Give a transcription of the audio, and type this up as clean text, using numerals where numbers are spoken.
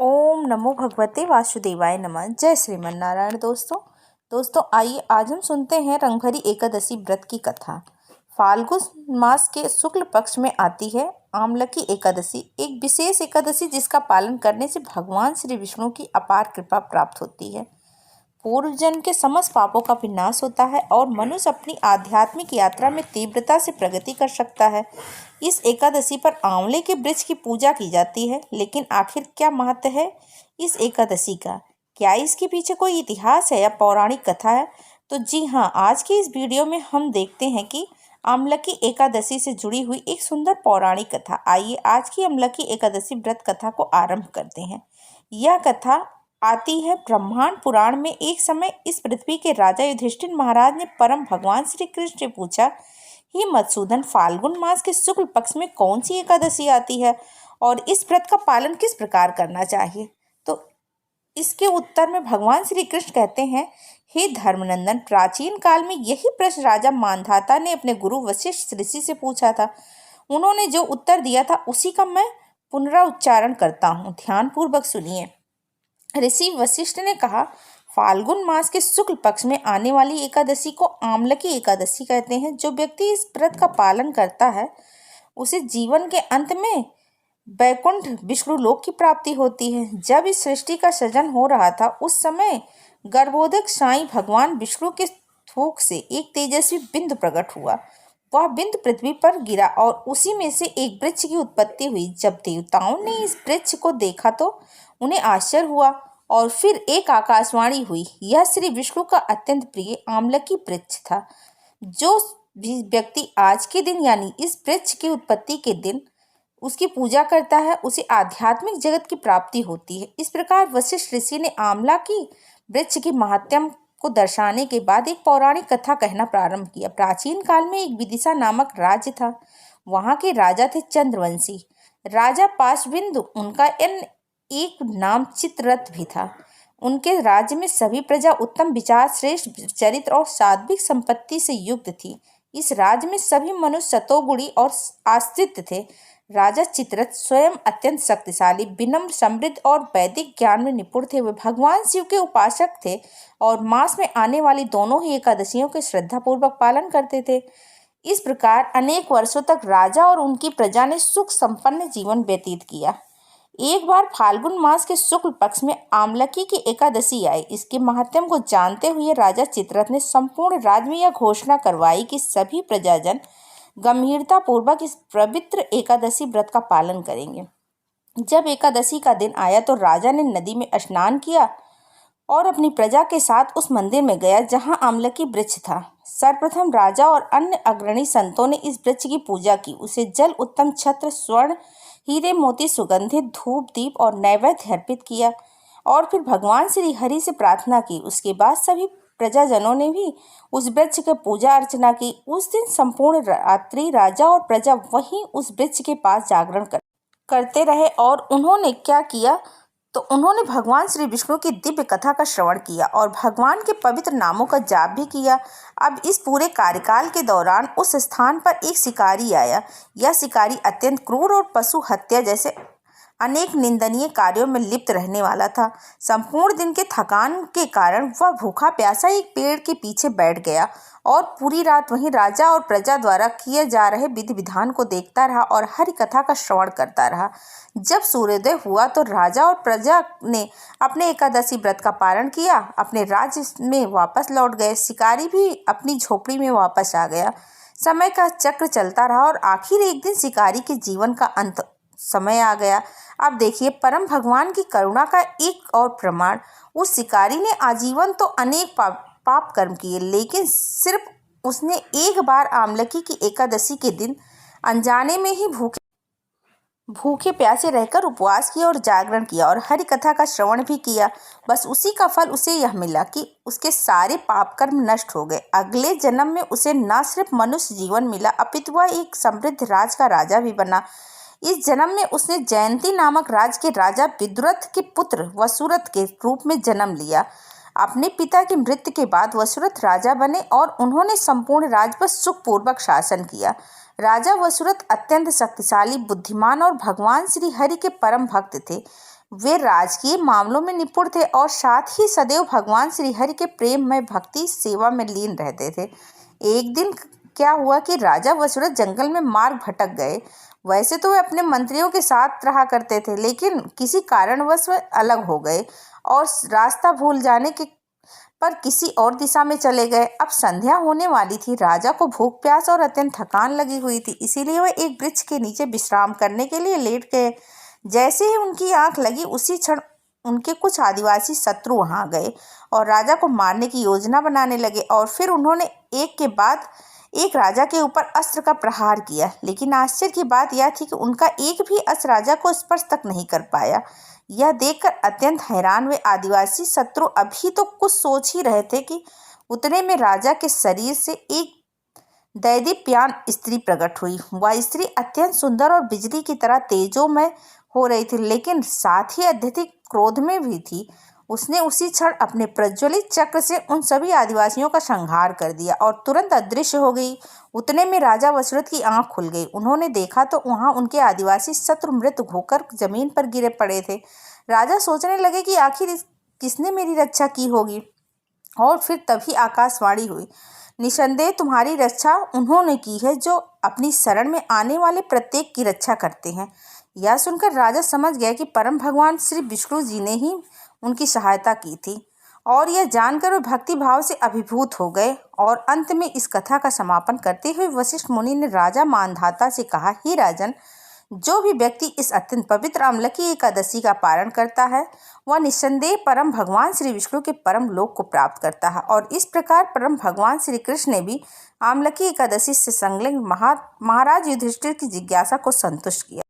ओम नमो भगवते वासुदेवाय नमः। जय श्रीमन नारायण। दोस्तों आइए आज हम सुनते हैं रंगभरी एकादशी व्रत की कथा। फाल्गुन मास के शुक्ल पक्ष में आती है आमलकी एकादशी, एक विशेष एकादशी जिसका पालन करने से भगवान श्री विष्णु की अपार कृपा प्राप्त होती है। पूर्व जन्म के समस्त पापों का विनाश होता है और मनुष्य अपनी आध्यात्मिक यात्रा में तीव्रता से प्रगति कर सकता है। इस एकादशी पर आंवले के वृक्ष की पूजा की जाती है, लेकिन आखिर क्या महत्व है इस एकादशी का? क्या इसके पीछे कोई इतिहास है या पौराणिक कथा है? तो जी हाँ, आज की इस वीडियो में हम देखते हैं कि आमलकी एकादशी से जुड़ी हुई एक सुंदर पौराणिक कथा। आइए आज की आमलकी एकादशी व्रत कथा को आरंभ करते हैं। यह कथा आती है ब्रह्मांड पुराण में। एक समय इस पृथ्वी के राजा युधिष्ठिर महाराज ने परम भगवान श्री कृष्ण से पूछा, हे मधुसूदन, फाल्गुन मास के शुक्ल पक्ष में कौन सी एकादशी आती है और इस व्रत का पालन किस प्रकार करना चाहिए? तो इसके उत्तर में भगवान श्री कृष्ण कहते हैं, हे धर्मनंदन, प्राचीन काल में यही प्रश्न राजा मांधाता ने अपने गुरु वशिष्ठ ऋषि से पूछा था। उन्होंने जो उत्तर दिया था उसी का मैं पुनरुच्चारण करता हूँ, ध्यानपूर्वक सुनिए। ऋषि वशिष्ठ ने कहा, फाल्गुन मास के शुक्ल पक्ष में आने वाली एकादशी को आमलकी एकादशी कहते हैं। जो व्यक्ति इस व्रत का पालन करता है उसे जीवन के अंत में वैकुंठ विष्णु लोक की प्राप्ति होती है। जब इस सृष्टि का सृजन हो रहा था उस समय गर्भोदक साईं भगवान विष्णु के थूक से एक तेजस्वी बिंदु प्रकट हुआ। वह बिंदु पृथ्वी पर गिरा और उसी में से एक वृक्ष की उत्पत्ति हुई। जब देवताओं ने इस वृक्ष को देखा तो उन्हें आश्चर्य हुआ और फिर एक आकाशवाणी हुई। यह श्री विष्णु का अत्यंत प्रिय आमलकी वृक्ष था। जो भी व्यक्ति आज के दिन यानी इस वृक्ष की उत्पत्ति के दिन उसकी पूजा करता है उसे आध्यात्मिक जगत की प्राप्ति होती है। इस प्रकार वशिष्ठ ऋषि ने आमला की वृक्ष की महात्म्य को दर्शाने के बाद एक पौराणिक कथा कहना प्रारंभ किया। प्राचीन काल में एक विदिशा नामक राज्य था। वहां के राजा थे चंद्रवंशी राजा पाशविंदु। उनका एक नाम चित्ररथ भी था। उनके राज्य में सभी प्रजा उत्तम विचार, श्रेष्ठ चरित्र और सात्विक संपत्ति से युक्त थी। इस राज्य में सभी मनुष्य सतोगुणी और आश्रित थे। राजा चित्ररथ स्वयं अत्यंत शक्तिशाली, विनम्र, समृद्ध और वैदिक ज्ञान में निपुण थे। वे भगवान शिव के उपासक थे और मास में आने वाली दोनों ही एकादशियों के श्रद्धापूर्वक पालन करते थे। इस प्रकार अनेक वर्षों तक राजा और उनकी प्रजा ने सुख संपन्न जीवन व्यतीत किया। एक बार फाल्गुन मास के शुक्ल पक्ष में आमलकी की एकादशी आई। इसके महात्म्य को जानते हुए राजा चित्ररथ ने संपूर्ण राज्य में यह घोषणा करवाई कि सभी प्रजाजन गंभीरता पूर्वक इस पवित्र एकादशी व्रत का पालन करेंगे। जब एकादशी का दिन आया तो राजा ने नदी में स्नान किया और अपनी प्रजा के साथ उस मंदिर में गया जहां आमलकी वृक्ष था। सर्वप्रथम राजा और अन्य अग्रणी संतों ने इस वृक्ष की पूजा की। उसे जल, उत्तम छत्र, स्वर्ण, हीरे मोती, सुगंधित धूप, दीप और नैवेद्य अर्पित किया और फिर भगवान श्री हरि से प्रार्थना की। उसके बाद सभी प्रजाजनों ने भी उस वृक्ष की पूजा अर्चना की। उस दिन संपूर्ण रात्रि राजा और प्रजा वहीं उस वृक्ष के पास जागरण करते रहे और उन्होंने क्या किया तो उन्होंने भगवान श्री विष्णु की दिव्य कथा का श्रवण किया और भगवान के पवित्र नामों का जाप भी किया। अब इस पूरे कार्यकाल के दौरान उस स्थान पर एक शिकारी आया। यह शिकारी अत्यंत क्रूर और पशु हत्या जैसे अनेक निंदनीय कार्यों में लिप्त रहने वाला था। संपूर्ण दिन के थकान के कारण वह भूखा प्यासा एक पेड़ के पीछे बैठ गया और पूरी रात वहीं राजा और प्रजा द्वारा किए जा रहे विधि विधान को देखता रहा और हरि कथा का श्रवण करता रहा। जब सूर्योदय हुआ तो राजा और प्रजा ने अपने एकादशी व्रत का पालन किया, अपने राज्य में वापस लौट गए। शिकारी भी अपनी झोपड़ी में वापस आ गया। समय का चक्र चलता रहा और आखिर एक दिन शिकारी के जीवन का अंत समय आ गया। अब देखिए परम भगवान की करुणा का एक और प्रमाण। उस शिकारी ने आजीवन तो अनेक पाप कर्म किए, लेकिन सिर्फ उसने एक बार आमलकी की एकादशी के दिन अनजाने में ही भूखे प्यासे रहकर उपवास किया और जागरण किया और हरि कथा का श्रवण भी किया। बस उसी का फल उसे यह मिला कि उसके सारे पाप कर्म नष्ट हो गए। अगले जन्म में उसे न सिर्फ मनुष्य जीवन मिला अपितु वह एक समृद्ध राज का राजा भी बना। इस जन्म में उसने जयंती नामक राज्य के राजा विदुरथ के पुत्र वसुरथ के रूप में जन्म लिया। अपने पिता की मृत्यु के बाद वसुरथ राजा बने और उन्होंने संपूर्ण राज्य पर सुखपूर्वक शासन किया। राजा वसुरथ अत्यंत शक्तिशाली, बुद्धिमान और भगवान श्री हरि के परम भक्त थे। वे राजकीय मामलों में निपुण थे और साथ ही सदैव भगवान श्रीहरि के प्रेम में भक्ति सेवा में लीन रहते थे। एक दिन क्या हुआ कि राजा वसुरथ जंगल में मार्ग भटक गए। वैसे तो वे अपने मंत्रियों के साथ रहा करते थे, लेकिन किसी कारणवश वे अलग हो गए और रास्ता भूल जाने के पर किसी और दिशा में चले गए। अब संध्या होने वाली थी। राजा को भूख प्यास और अत्यंत थकान लगी हुई थी, इसीलिए वे एक वृक्ष के नीचे विश्राम करने के लिए लेट गए। जैसे ही उनकी आंख लगी, उसी क्षण उनके कुछ आदिवासी शत्रु वहां आ गए और राजा को मारने की योजना बनाने लगे। और फिर उन्होंने एक के बाद एक राजा के ऊपर अस्त्र का प्रहार किया, लेकिन आश्चर्य की बात यह थी कि उनका एक भी अस्त्र राजा को स्पर्श तक नहीं कर पाया। यह देखकर अत्यंत हैरान वे आदिवासी शत्रु अभी तो कुछ सोच ही रहे थे कि उतने में राजा के शरीर से एक दैदीप्यमान स्त्री प्रकट हुई। वह स्त्री अत्यंत सुंदर और बिजली की तरह तेजोमय हो रही थी, लेकिन साथ ही अत्यधिक क्रोध में भी थी। उसने उसी क्षण अपने प्रज्वलित चक्र से उन सभी आदिवासियों का संहार कर दिया और तुरंत अदृश्य हो गई। उतने में राजा वसुरथ की आंख खुल गई। उन्होंने देखा तो वहां उनके आदिवासी शत्रु मृत होकर जमीन पर गिरे पड़े थे। राजा सोचने लगे कि आखिर किसने मेरी रक्षा की होगी, और फिर तभी आकाशवाणी हुई, निसंदेह तुम्हारी रक्षा उन्होंने की है जो अपनी शरण में आने वाले प्रत्येक की रक्षा करते हैं। यह सुनकर राजा समझ गया कि परम भगवान श्री विष्णु जी ने ही उनकी सहायता की थी, और यह जानकर वे भक्ति भाव से अभिभूत हो गए। और अंत में इस कथा का समापन करते हुए वशिष्ठ मुनि ने राजा मानधाता से कहा, हे राजन, जो भी व्यक्ति इस अत्यंत पवित्र अम्लकी एकादशी का पारण करता है, वह निस्संदेह परम भगवान श्री विष्णु के परम लोक को प्राप्त करता है। और इस प्रकार परम भगवान श्री कृष्ण ने भी आम्लकी एकादशी से संलग्न महाराज युधिष्ठिर की जिज्ञासा को संतुष्ट किया।